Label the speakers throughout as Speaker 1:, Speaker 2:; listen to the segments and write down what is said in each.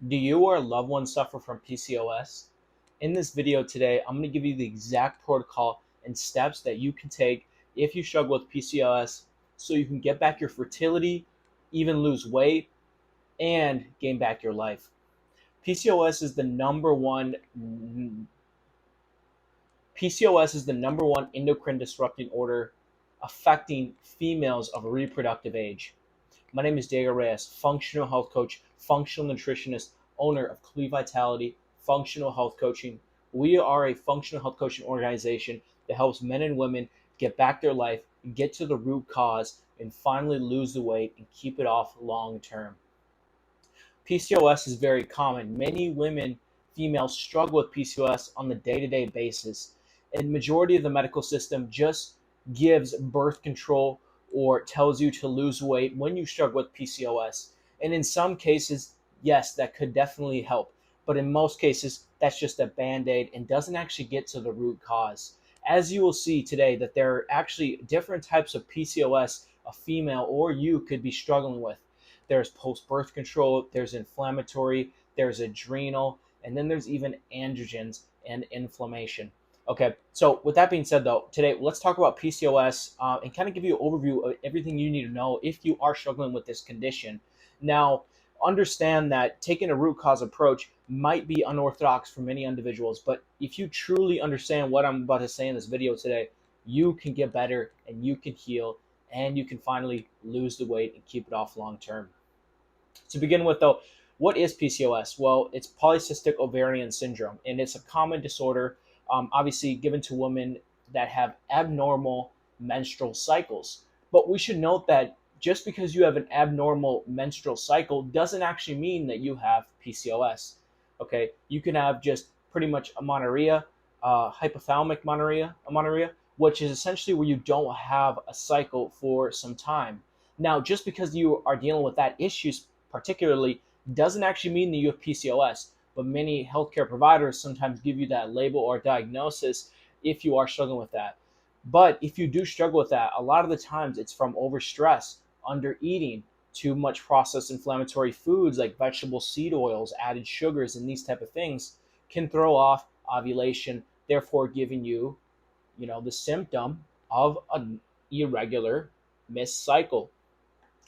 Speaker 1: Do you or a loved one suffer from PCOS? In this video today, I'm going to give you the exact protocol and steps that you can take if you struggle with PCOS so you can get back your fertility, even lose weight, and gain back your life. PCOS is the number one PCOS is the number one endocrine disrupting order affecting females of reproductive age. My name is Diego Reyes, functional health coach, functional nutritionist, owner of Clean Vitality Functional Health Coaching. We are a functional health coaching organization that helps men and women get back their life, get to the root cause, and finally lose the weight and keep it off long term. PCOS is very common. Many women, females, struggle with PCOS on the day-to-day basis. And majority of the medical system just gives birth control or tells you to lose weight when you struggle with PCOS. And in some cases, yes, that could definitely help. But in most cases, that's just a band-aid and doesn't actually get to the root cause. As you will see today, that there are actually different types of PCOS a female or you could be struggling with. There's post-birth control, there's inflammatory, there's adrenal, and then there's even androgens and inflammation. Okay, so with that being said, though, today let's talk about PCOS and kind of give you an overview of everything you need to know if you are struggling with this condition. Now, understand that taking a root cause approach might be unorthodox for many individuals, but if you truly understand what I'm about to say in this video today, you can get better and you can heal and you can finally lose the weight and keep it off long term. To begin with, though, what is PCOS? Well, it's Polycystic Ovarian Syndrome, and it's a common disorder, obviously given to women that have abnormal menstrual cycles. But we should note that just because you have an abnormal menstrual cycle doesn't actually mean that you have PCOS. Okay, you can have just pretty much amenorrhea, hypothalamic amenorrhea, which is essentially where you don't have a cycle for some time. Now, just because you are dealing with that issue particularly doesn't actually mean that you have PCOS, but many healthcare providers sometimes give you that label or diagnosis if you are struggling with that. But if you do struggle with that, a lot of the times it's from overstress, under eating, too much processed inflammatory foods like vegetable seed oils, added sugars, and these type of things can throw off ovulation, therefore giving you, the symptom of an irregular missed cycle.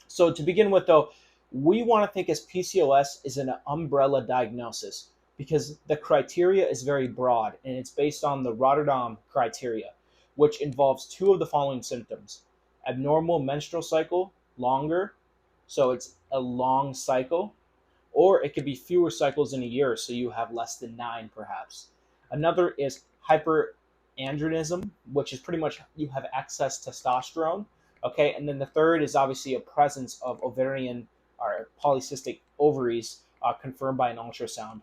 Speaker 1: So to begin with, though, we want to think as PCOS is an umbrella diagnosis because the criteria is very broad and it's based on the Rotterdam criteria, which involves two of the following symptoms: abnormal menstrual cycle, longer, so it's a long cycle, or it could be fewer cycles in a year, so you have less than 9 perhaps. Another is hyperandrogenism, which is pretty much you have excess testosterone. Okay, and then the third is obviously a presence of ovarian or polycystic ovaries confirmed by an ultrasound.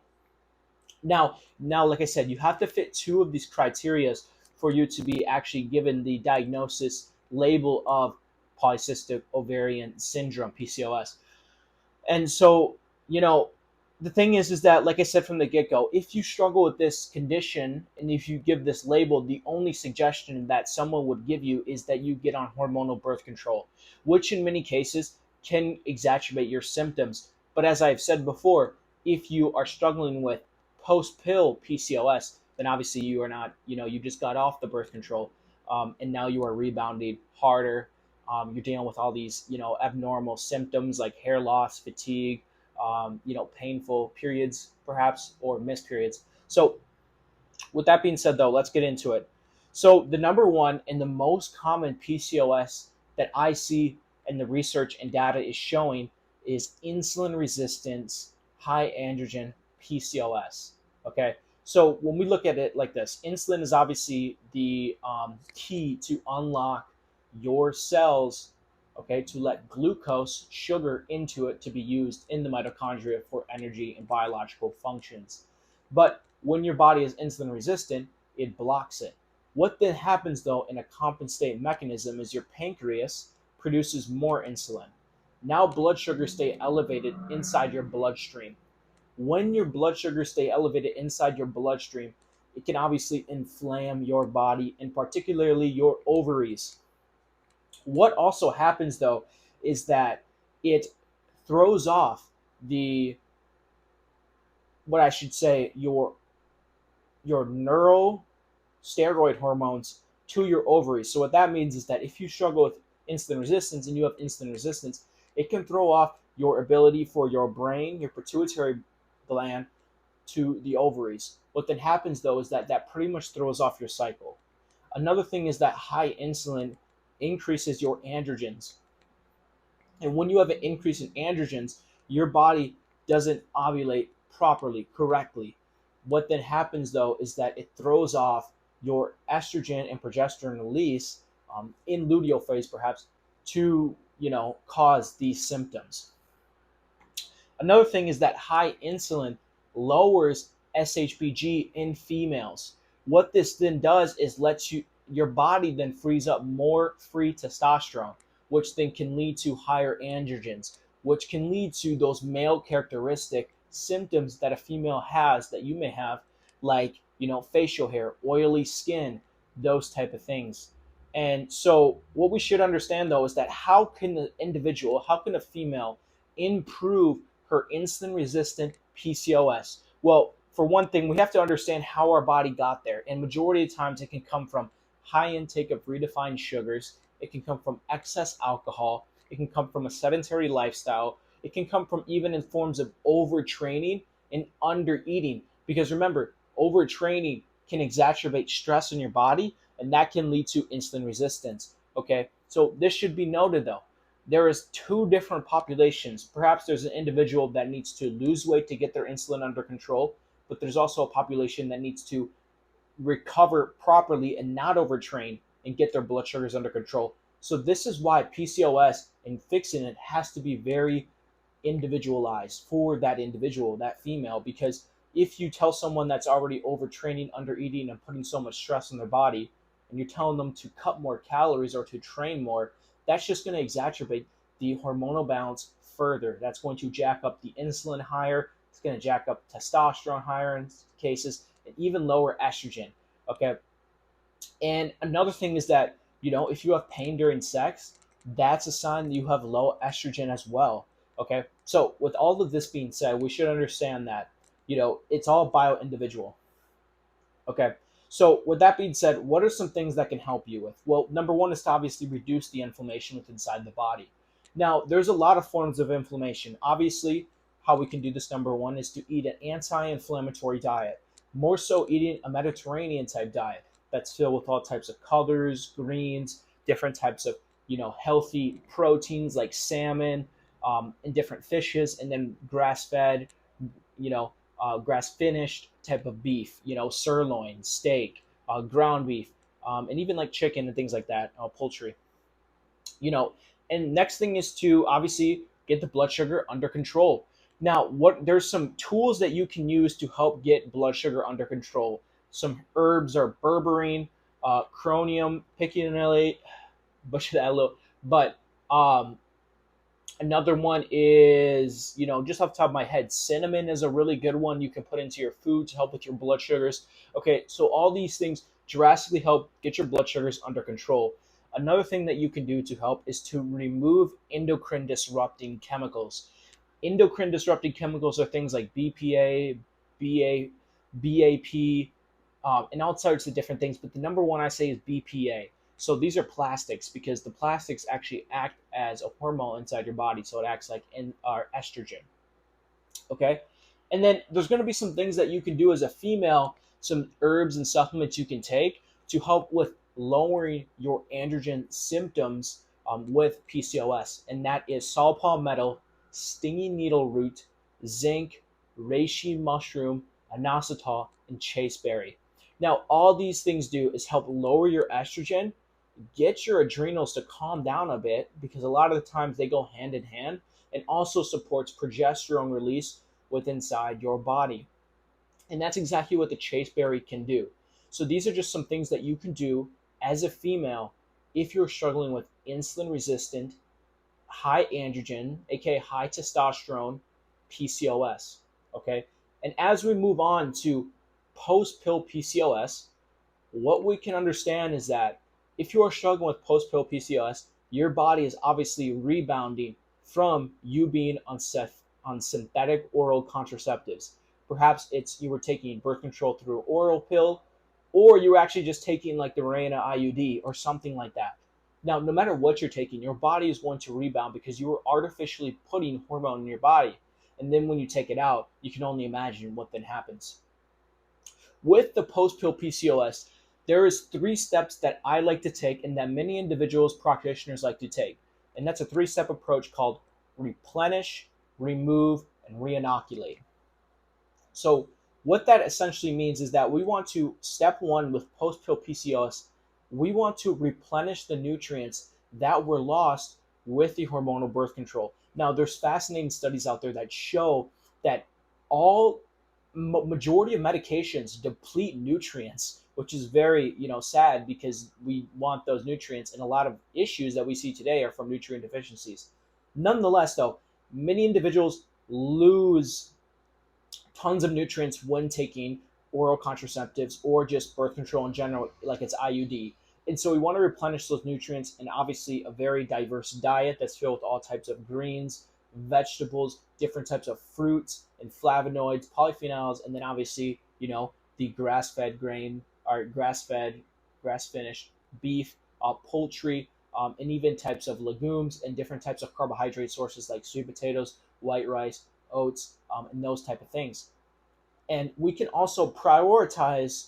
Speaker 1: Now, like I said, you have to fit two of these criteria for you to be actually given the diagnosis label of polycystic ovarian syndrome, PCOS. And so, the thing is that, like I said from the get-go, if you struggle with this condition and if you give this label, the only suggestion that someone would give you is that you get on hormonal birth control, which in many cases can exacerbate your symptoms. But as I've said before, if you are struggling with post-pill PCOS, then obviously you are not, you just got off the birth control, and now you are rebounding harder. You're dealing with all these, abnormal symptoms like hair loss, fatigue, painful periods perhaps, or missed periods. So with that being said, though, let's get into it. So the number one and the most common PCOS that I see and the research and data is showing is insulin resistance, high androgen PCOS. Okay. So when we look at it like this, insulin is obviously the key to unlock your cells, okay, to let glucose, sugar, into it to be used in the mitochondria for energy and biological functions. But when your body is insulin resistant, it blocks it. What then happens, though, in a compensating mechanism is your pancreas produces more insulin. Now blood sugars stay elevated inside your bloodstream. When your blood sugars stay elevated inside your bloodstream, it can obviously inflame your body and particularly your ovaries. What also happens, though, is that it throws off the what I should say, your neurosteroid hormones to your ovaries. So what that means is that if you struggle with insulin resistance and you have insulin resistance, it can throw off your ability for your brain, your pituitary gland, to the ovaries. What then happens though is that that pretty much throws off your cycle. Another thing is that high insulin increases your androgens. And when you have an increase in androgens, your body doesn't ovulate properly, correctly. What then happens though is that it throws off your estrogen and progesterone release in luteal phase, perhaps, to cause these symptoms. Another thing is that high insulin lowers SHBG in females. What this then does is lets your body then frees up more free testosterone, which then can lead to higher androgens, which can lead to those male characteristic symptoms that a female has that you may have, like facial hair, oily skin, those type of things. And so what we should understand though is that how can a female improve her insulin resistant PCOS? Well, for one thing, we have to understand how our body got there. And majority of times it can come from high intake of redefined sugars. It can come from excess alcohol. It can come from a sedentary lifestyle. It can come from even in forms of overtraining and undereating. Because remember, overtraining can exacerbate stress in your body, and that can lead to insulin resistance. Okay, so this should be noted though. There is two different populations. Perhaps there's an individual that needs to lose weight to get their insulin under control, but there's also a population that needs to recover properly and not overtrain and get their blood sugars under control. So this is why PCOS and fixing it has to be very individualized for that individual, that female, because if you tell someone that's already overtraining, undereating, and putting so much stress on their body, and you're telling them to cut more calories or to train more, that's just going to exacerbate the hormonal balance further. That's going to jack up the insulin higher. It's going to jack up testosterone higher in cases, and even lower estrogen. Okay. And another thing is that, if you have pain during sex, that's a sign that you have low estrogen as well. Okay. So with all of this being said, we should understand that, it's all bio-individual. Okay. So with that being said, what are some things that can help you with? Well, number one is to obviously reduce the inflammation within inside the body. Now, there's a lot of forms of inflammation. Obviously, how we can do this, number one, is to eat an anti-inflammatory diet. More so eating a Mediterranean type diet that's filled with all types of colors, greens, different types of, healthy proteins like salmon, and different fishes, and then grass-fed, grass finished type of beef, sirloin, steak, ground beef, and even like chicken and things like that, poultry. And next thing is to obviously get the blood sugar under control. Now, there's some tools that you can use to help get blood sugar under control. Some herbs are berberine, chromium, picolinate, butcher that a little, but another one is, just off the top of my head, cinnamon is a really good one you can put into your food to help with your blood sugars. Okay, so all these things drastically help get your blood sugars under control. Another thing that you can do to help is to remove endocrine disrupting chemicals. Endocrine disrupting chemicals are things like BPA, BAP, and all sorts of different things. But the number one I say is BPA. So these are plastics because the plastics actually act as a hormone inside your body. So it acts like estrogen. Okay. And then there's going to be some things that you can do as a female, some herbs and supplements you can take to help with lowering your androgen symptoms with PCOS. And that is saw palmetto, stinging needle root, zinc, reishi mushroom, inositol, and chasteberry. Now, all these things do is help lower your estrogen, get your adrenals to calm down a bit because a lot of the times they go hand in hand, and also supports progesterone release within inside your body. And that's exactly what the chasteberry can do. So these are just some things that you can do as a female if you're struggling with insulin resistant, high androgen, aka high testosterone, PCOS. Okay. And as we move on to post-pill PCOS, what we can understand is that if you are struggling with post-pill PCOS, your body is obviously rebounding from you being on synthetic oral contraceptives. Perhaps you were taking birth control through oral pill, or you were actually just taking like the Mirena IUD or something like that. Now, no matter what you're taking, your body is going to rebound because you were artificially putting hormone in your body. And then when you take it out, you can only imagine what then happens. With the post-pill PCOS, there is 3 steps that I like to take and that many individuals, practitioners like to take. And that's a 3-step approach called replenish, remove, and reinoculate. So what that essentially means is that we want to, step 1 with post-pill PCOS, we want to replenish the nutrients that were lost with the hormonal birth control. Now, there's fascinating studies out there that show that majority of medications deplete nutrients, which is very sad because we want those nutrients, and a lot of issues that we see today are from nutrient deficiencies. Nonetheless, though, many individuals lose tons of nutrients when taking oral contraceptives or just birth control in general, like it's IUD. And so we want to replenish those nutrients, and obviously a very diverse diet that's filled with all types of greens, vegetables, different types of fruits and flavonoids, polyphenols, and then obviously, the grass-fed grain or grass-finished beef, poultry, and even types of legumes and different types of carbohydrate sources like sweet potatoes, white rice, oats, and those type of things. And we can also prioritize,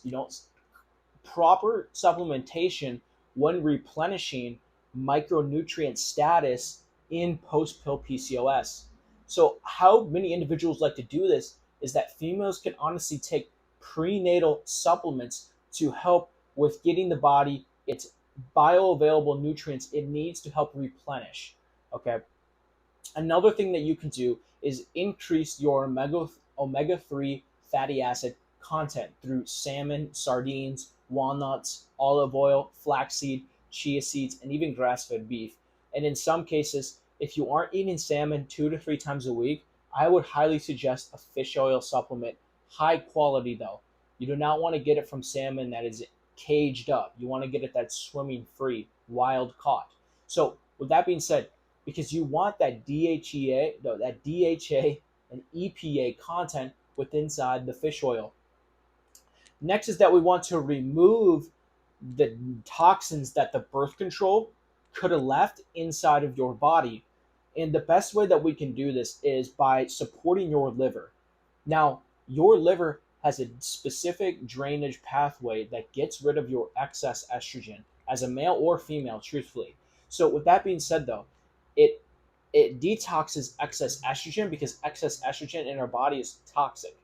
Speaker 1: proper supplementation when replenishing micronutrient status in post-pill PCOS. So how many individuals like to do this is that females can honestly take prenatal supplements to help with getting the body its bioavailable nutrients it needs to help replenish. Okay. Another thing that you can do is increase your omega-3 fatty acid content through salmon, sardines, walnuts, olive oil, flaxseed, chia seeds, and even grass-fed beef. And in some cases, if you aren't eating salmon 2 to 3 times a week, I would highly suggest a fish oil supplement. High quality though. You do not want to get it from salmon that is caged up. You want to get it that's swimming free, wild caught. So with that being said, because you want that DHA and EPA content within inside the fish oil. Next is that we want to remove the toxins that the birth control could have left inside of your body. And the best way that we can do this is by supporting your liver. Now, your liver has a specific drainage pathway that gets rid of your excess estrogen as a male or female, truthfully. So with that being said though, it detoxes excess estrogen because excess estrogen in our body is toxic.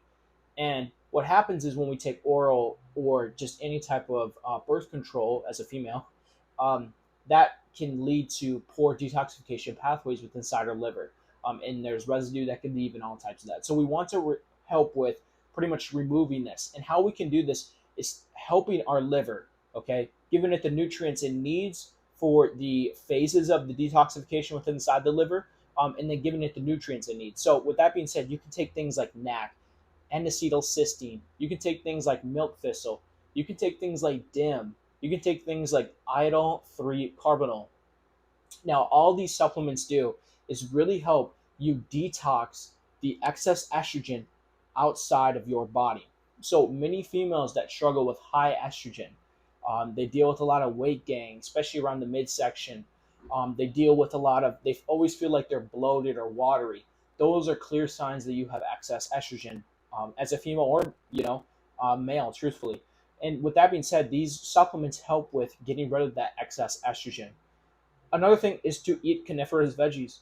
Speaker 1: And what happens is when we take oral or just any type of birth control as a female, that can lead to poor detoxification pathways within our liver. And there's residue that can leave and all types of that. So we want to help with pretty much removing this. And how we can do this is helping our liver, okay? Giving it the nutrients it needs for the phases of the detoxification within inside the liver, and then giving it the nutrients it needs. So with that being said, you can take things like NAC, N-acetylcysteine. You can take things like milk thistle. You can take things like DIM. You can take things like iodine 3-carbinol. Now, all these supplements do is really help you detox the excess estrogen outside of your body. So many females that struggle with high estrogen, they deal with a lot of weight gain, especially around the midsection. They deal with they always feel like they're bloated or watery. Those are clear signs that you have excess estrogen as a female or, male, truthfully. And with that being said, these supplements help with getting rid of that excess estrogen. Another thing is to eat coniferous veggies.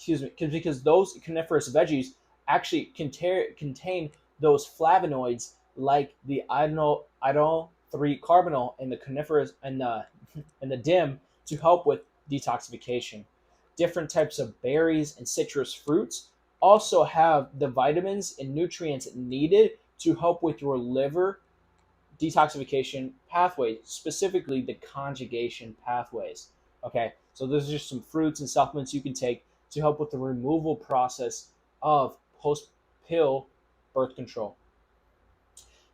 Speaker 1: Because those coniferous veggies actually contain those flavonoids like the iodine 3-carbinol and the coniferous and the DIM to help with detoxification. Different types of berries and citrus fruits also have the vitamins and nutrients needed to help with your liver detoxification pathways, specifically the conjugation pathways. Okay, so those are just some fruits and supplements you can take to help with the removal process of post-pill birth control.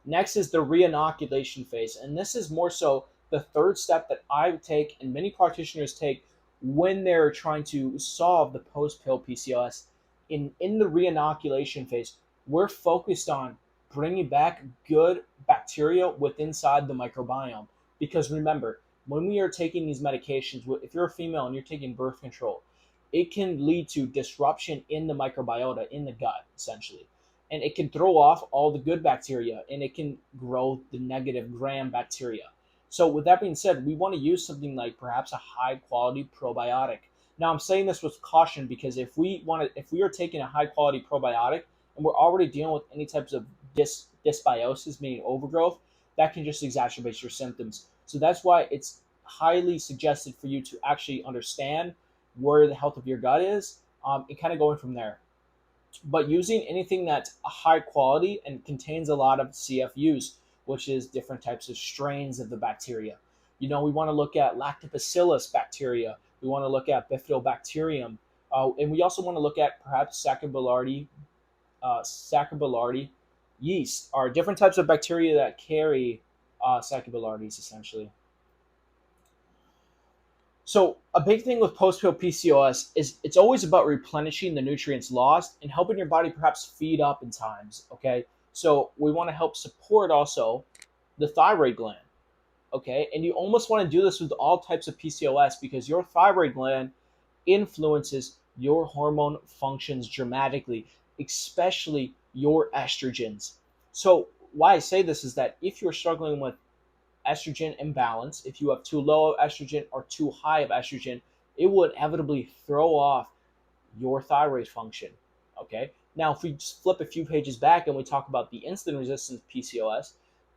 Speaker 1: Next is the reinoculation phase, and this is more so the third step that I take and many practitioners take when they're trying to solve the post-pill PCOS. In the reinoculation phase, we're focused on bringing back good bacteria within inside the microbiome. Because remember, when we are taking these medications, if you're a female and you're taking birth control, it can lead to disruption in the microbiota, in the gut, essentially. And it can throw off all the good bacteria and it can grow the negative gram bacteria. So, with that being said, we want to use something like perhaps a high quality probiotic. Now, I'm saying this with caution because if we are taking a high quality probiotic and we're already dealing with any types of dysbiosis, meaning overgrowth, that can just exacerbate your symptoms. So that's why it's highly suggested for you to actually understand where the health of your gut is, and kind of going from there. But using anything that's a high quality and contains a lot of CFUs, which is different types of strains of the bacteria. We want to look at lactobacillus bacteria. We want to look at bifidobacterium. And we also want to look at perhaps Saccharomyces yeast, are different types of bacteria that carry Saccharomyces essentially. So a big thing with post-pill PCOS is it's always about replenishing the nutrients lost and helping your body perhaps feed up in times, okay? So we want to help support also the thyroid gland, okay? And you almost want to do this with all types of PCOS because your thyroid gland influences your hormone functions dramatically, especially your estrogens. So why I say this is that if you're struggling with estrogen imbalance, if you have too low of estrogen or too high of estrogen, it will inevitably throw off your thyroid function. Okay. Now, if we just flip a few pages back and we talk about the insulin resistant PCOS,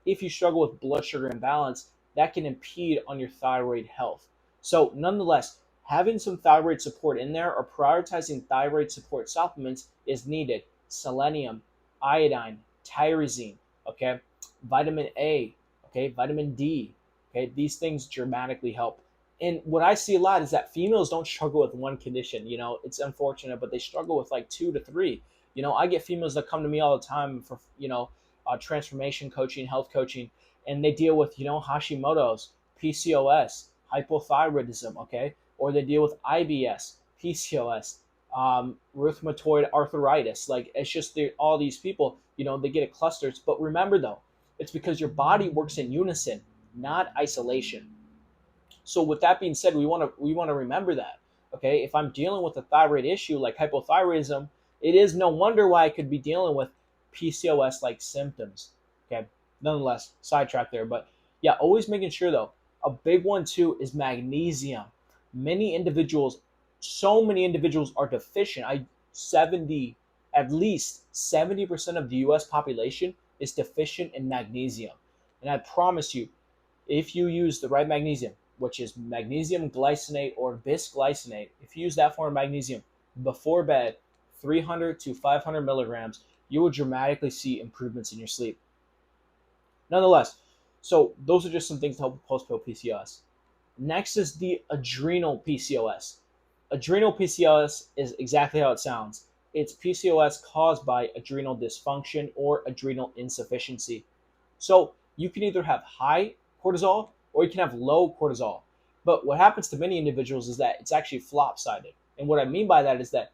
Speaker 1: if you struggle with blood sugar imbalance, that can impede on your thyroid health. So, nonetheless, having some thyroid support in there or prioritizing thyroid support supplements is needed. Selenium, iodine, tyrosine, okay, vitamin A, okay, vitamin D, okay, these things dramatically help. And what I see a lot is that females don't struggle with one condition. It's unfortunate, but they struggle with like 2 to 3. I get females that come to me all the time for transformation coaching, health coaching, and they deal with Hashimoto's, PCOS, hypothyroidism, okay, or they deal with IBS, PCOS, rheumatoid arthritis. Like, it's just all these people, they get it clusters. But remember though, it's because your body works in unison, not isolation. So with that being said, we want to remember that. Okay, if I'm dealing with a thyroid issue like hypothyroidism, it is no wonder why I could be dealing with PCOS like symptoms. Okay, nonetheless, sidetrack there, but yeah, always making sure though. A big one too is magnesium. So many individuals are deficient. At least 70% of the U.S. population is deficient in magnesium. And I promise you, if you use the right magnesium, which is magnesium glycinate or bisglycinate, if you use that form of magnesium before bed, 300 to 500 milligrams, you will dramatically see improvements in your sleep. Nonetheless, so those are just some things to help with post-pill PCOS. Next is the adrenal PCOS. Adrenal PCOS is exactly how it sounds. It's PCOS caused by adrenal dysfunction or adrenal insufficiency. So you can either have high cortisol or you can have low cortisol. But what happens to many individuals is that it's actually flop-sided. And what I mean by that is that,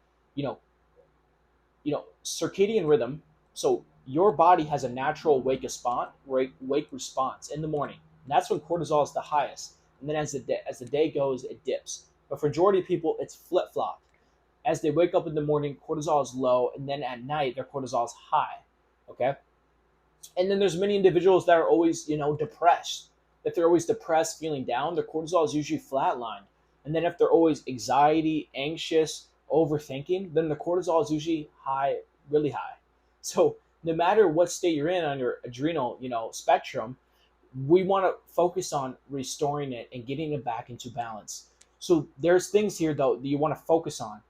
Speaker 1: circadian rhythm. So your body has a natural wake response in the morning. And that's when cortisol is the highest. And then as the day goes, it dips. But for majority of people, it's flip-flopped. As they wake up in the morning, cortisol is low, and then at night, their cortisol is high. Okay? And then there's many individuals that are always, depressed. If they're always depressed, feeling down, their cortisol is usually flatlined. And then if they're always anxiety, anxious, overthinking, then the cortisol is usually high, really high. So no matter what state you're in on your adrenal, spectrum, we want to focus on restoring it and getting it back into balance. So there's things here though that you want to focus on.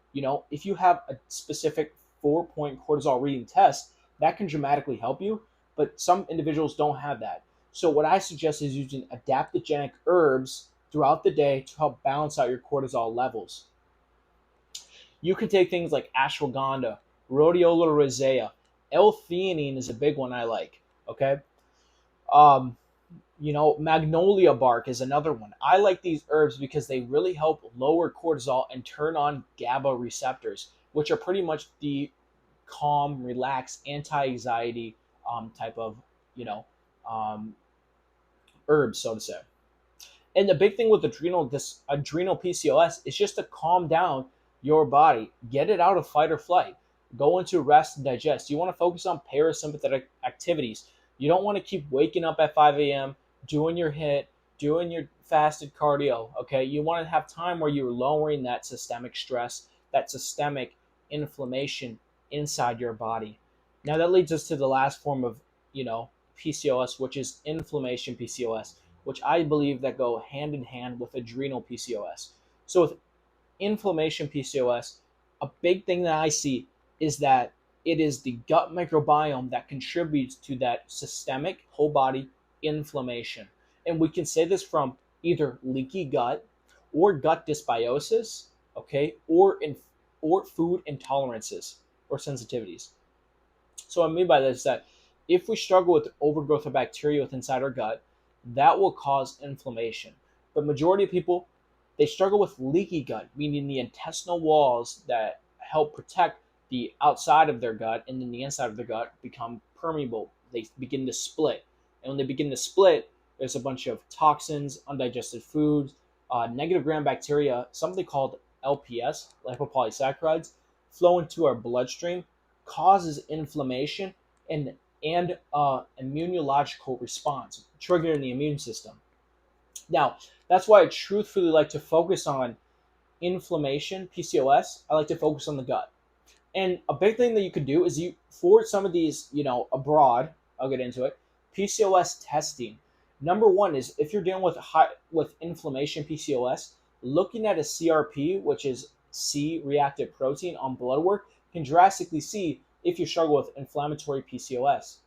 Speaker 1: If you have a specific 4-point cortisol reading test, that can dramatically help you, but some individuals don't have that. So what I suggest is using adaptogenic herbs throughout the day to help balance out your cortisol levels. You can take things like ashwagandha, rhodiola rosea, L-theanine is a big one I like, okay? Magnolia bark is another one. I like these herbs because they really help lower cortisol and turn on GABA receptors, which are pretty much the calm, relax, anti-anxiety type of, you know, um, herbs, so to say. And the big thing with adrenal PCOS is just to calm down your body, get it out of fight or flight, go into rest and digest. You want to focus on parasympathetic activities. You don't want to keep waking up at 5 a.m., doing your HIIT, doing your fasted cardio. Okay, you want to have time where you're lowering that systemic stress, that systemic inflammation inside your body. Now that leads us to the last form of, PCOS, which is inflammation PCOS, which I believe that go hand in hand with adrenal PCOS. So with inflammation PCOS, a big thing that I see is that it is the gut microbiome that contributes to that systemic whole body inflammation. And we can say this from either leaky gut or gut dysbiosis, okay, or food intolerances or sensitivities. So what I mean by this is that if we struggle with overgrowth of bacteria within inside our gut, that will cause inflammation. But majority of people, they struggle with leaky gut, meaning the intestinal walls that help protect the outside of their gut and then the inside of their gut become permeable. They begin to split. And when they begin to split, there's a bunch of toxins, undigested foods, negative gram bacteria, something called LPS, lipopolysaccharides, flow into our bloodstream, causes inflammation and immunological response, triggering the immune system. Now, that's why I truthfully like to focus on inflammation, PCOS. I like to focus on the gut. And a big thing that you could do is for some of these, abroad, I'll get into it, PCOS testing. Number one is if you're dealing with inflammation PCOS, looking at a CRP, which is C-reactive protein on blood work, can drastically see if you struggle with inflammatory PCOS.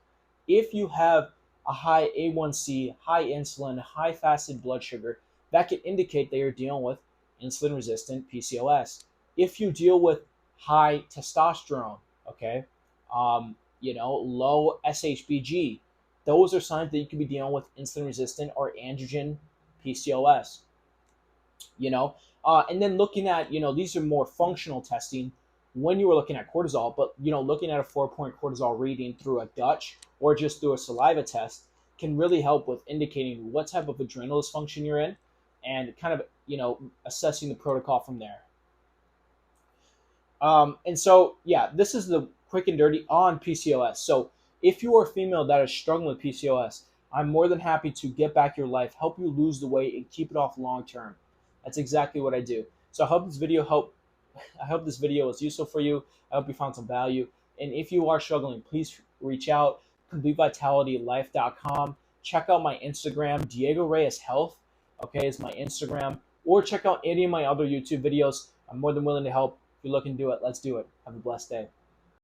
Speaker 1: If you have a high A1C, high insulin, high fasted blood sugar, that can indicate that you're dealing with insulin-resistant PCOS. If you deal with high testosterone, okay, low SHBG, those are signs that you could be dealing with insulin-resistant or androgen PCOS. And then looking at, these are more functional testing when you were looking at cortisol, but, looking at a 4-point cortisol reading through a Dutch or just through a saliva test can really help with indicating what type of adrenal dysfunction you're in and kind of, assessing the protocol from there. And so, this is the quick and dirty on PCOS. So if you are a female that is struggling with PCOS, I'm more than happy to get back your life, help you lose the weight, and keep it off long term. That's exactly what I do. So I hope this video was useful for you. I hope you found some value. And if you are struggling, please reach out, CompleteVitalityLife.com. Check out my Instagram, Diego Reyes Health, okay, is my Instagram. Or check out any of my other YouTube videos. I'm more than willing to help. If you're looking to do it, let's do it. Have a blessed day.